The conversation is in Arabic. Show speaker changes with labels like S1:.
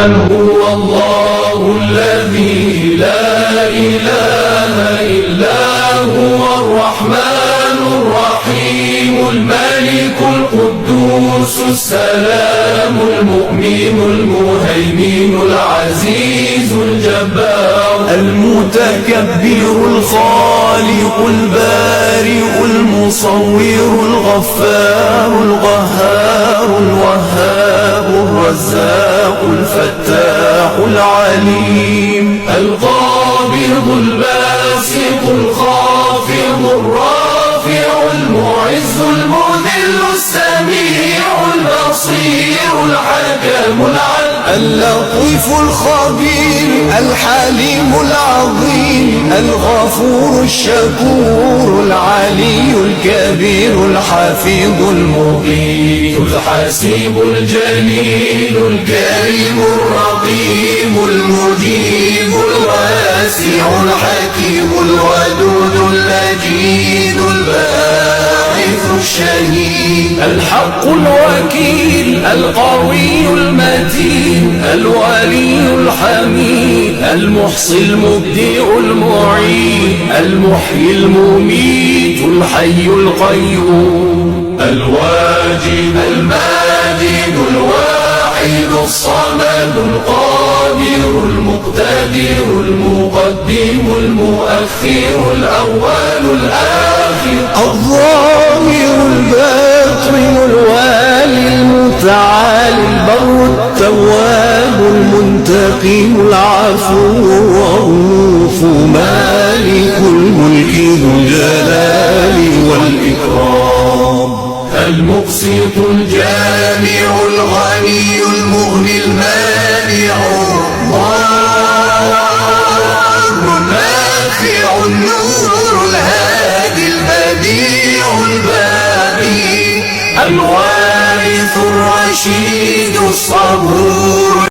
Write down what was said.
S1: هو الله الذي لا إله إلا هو الرحمن الرحيم الملك القدوس السلام المؤمن المهيمن العزيز الجبار
S2: المتكبر الخالق البارئ المصور الغفار القهار الوهاب الرزاق الفتاح العليم
S1: القابض الباسط الخافض الرافع المعز المذل السميع البصير الحكم العدل
S2: اللطيف الخبير الحليم العظيم الغفور الشكور العلي الكبير الحفيظ المغيث
S1: الحسيب الجليل الكريم الرقيب المجيب الواسع الحكيم الودود المجيد الباعث الشهيد
S2: الحق الوكيل القوي المتين الولي الحميد المحصي المبدع المعيد المحيي المميت الحي القيوم
S1: الواجد الماجد الواحد الصمد القادر المقتدر المقدم المؤخر الأول الآخر
S2: الظاهر الباطن الوالي المتعالي البر التواب المنتقم العفو الرؤوف مالك الملك ذو الجلال والإكرام
S1: المقسط الجامع الغني المغني المانع النافع النور الهادي البديع الباقي الوارث الرشيد الصبور